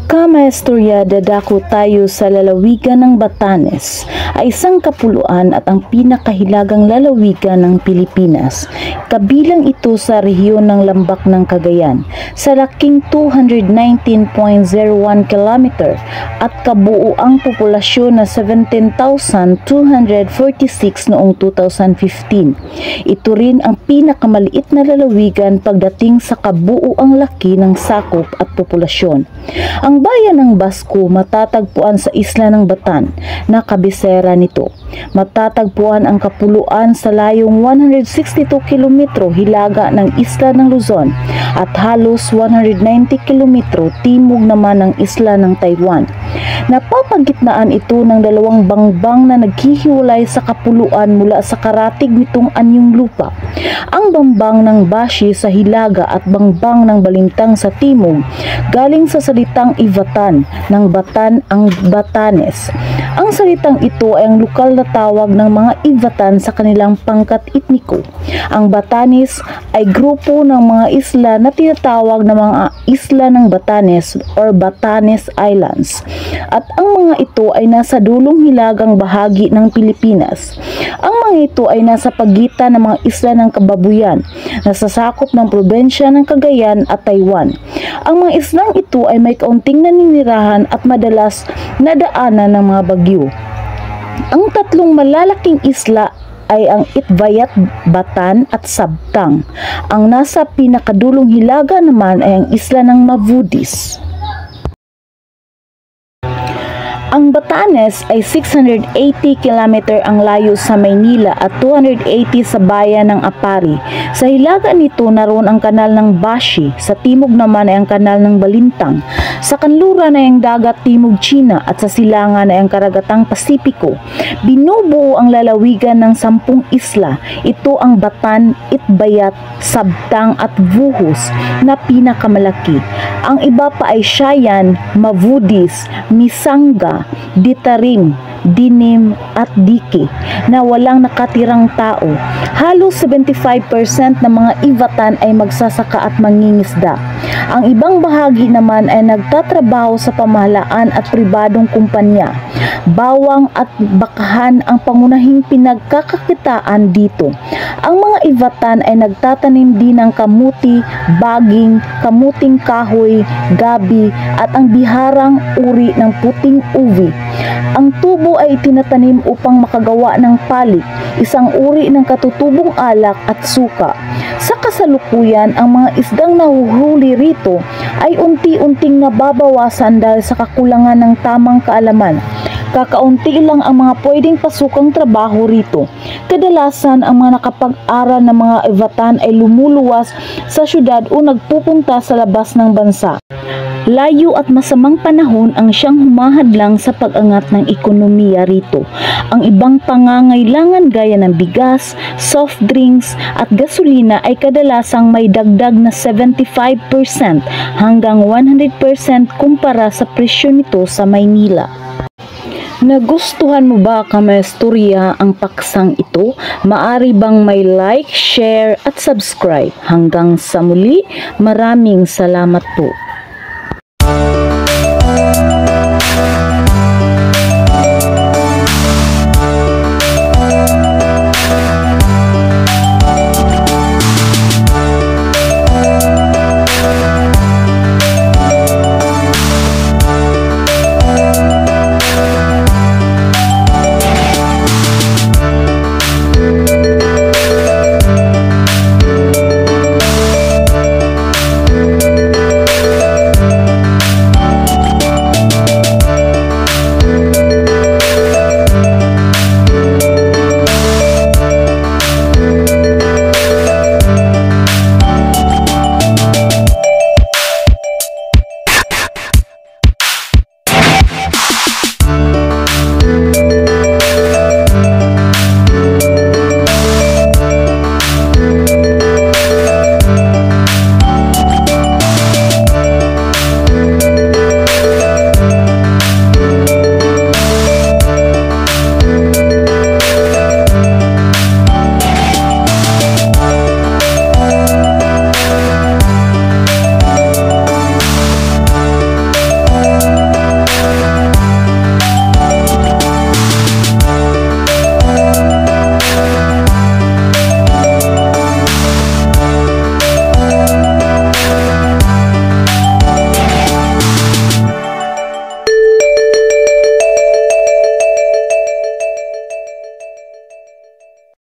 Kamaestorya, dadako tayo sa lalawigan ng Batanes, ay isang kapuluan at ang pinakahilagang lalawigan ng Pilipinas. Kabilang ito sa rehiyon ng Lambak ng Cagayan, sa laking 219.01 km at kabuuang populasyon na 17,246 noong 2015. Ito rin ang pinakamaliit na lalawigan pagdating sa kabuuang laki ng sakop at populasyon. Ang bayan ng Basco matatagpuan sa isla ng Batan na kabisera nito. Matatagpuan ang kapuluan sa layong 162 km hilaga ng isla ng Luzon at halos 190 km timog naman ng isla ng Taiwan. Napapagitnaan ito ng dalawang bangbang na naghihiwalay sa kapuluan mula sa karatig nitong anyong lupa. Ang bambang ng Bashi sa hilaga at bangbang ng Balintang sa timog galing sa salitang Ivatan ng Batan ang Batanes. Ang salitang ito ay ang lokal na tawag ng mga Ivatan sa kanilang pangkat etniko. Ang Batanes ay grupo ng mga isla na tinatawag na mga isla ng Batanes or Batanes Islands. At ang mga ito ay nasa dulong hilagang bahagi ng Pilipinas. Ang mga ito ay nasa pagitan ng mga isla ng Kababuyan, nasasakop ng probensya ng Cagayan at Taiwan. Ang mga islang ito ay may kaunting naninirahan at madalas nadaanan ng mga bagyo. Ang tatlong malalaking isla ay ang Itbayat, Batan at Sabtang. Ang nasa pinakadulong hilaga naman ay ang isla ng Mavudis. Ang Batanes ay 680 km ang layo sa Maynila at 280 sa bayan ng Apari. Sa hilaga nito naroon ang kanal ng Bashi, sa timog naman ay ang kanal ng Balintang. Sa kanluran ay ang dagat timog China at sa silangan ay ang karagatang Pasipiko. Binubuo ang lalawigan ng 10 isla. Ito ang Batan, Itbayat, Sabtang at Vuhos na pinakamalaki. Ang iba pa ay Shayan, Mavudis, Misanga, Ditarim, Dinim at Diki na walang nakatirang tao. Halos 75% ng mga Ivatan ay magsasaka at mangingisda. Ang ibang bahagi naman ay nagtatrabaho sa pamahalaan at pribadong kumpanya. Bawang at bakahan ang pangunahing pinagkakakitaan dito. Ang mga Ivatan ay nagtatanim din ng kamuti, baging, kamuting kahoy, gabi at ang biharang uri ng puting ubi. Ang tubo ay itinatanim upang makagawa ng palik, isang uri ng katutubong alak at suka. Sa kasalukuyan, ang mga isdang nahuhuli rito ay unti-unting nababawasan dahil sa kakulangan ng tamang kaalaman. Kakaunti lang ang mga pwedeng pasukang trabaho rito. Kadalasan ang mga nakapag-aral na mga Ivatan ay lumuluwas sa syudad o nagpupunta sa labas ng bansa. Layo at masamang panahon ang siyang humahadlang sa pag-angat ng ekonomiya rito. Ang ibang pangangailangan gaya ng bigas, soft drinks at gasolina ay kadalasang may dagdag na 75% hanggang 100% kumpara sa presyo nito sa Maynila. Nagustuhan mo ba, Kamaestorya, ang paksang ito? Maari bang may like, share at subscribe? Hanggang sa muli, maraming salamat po.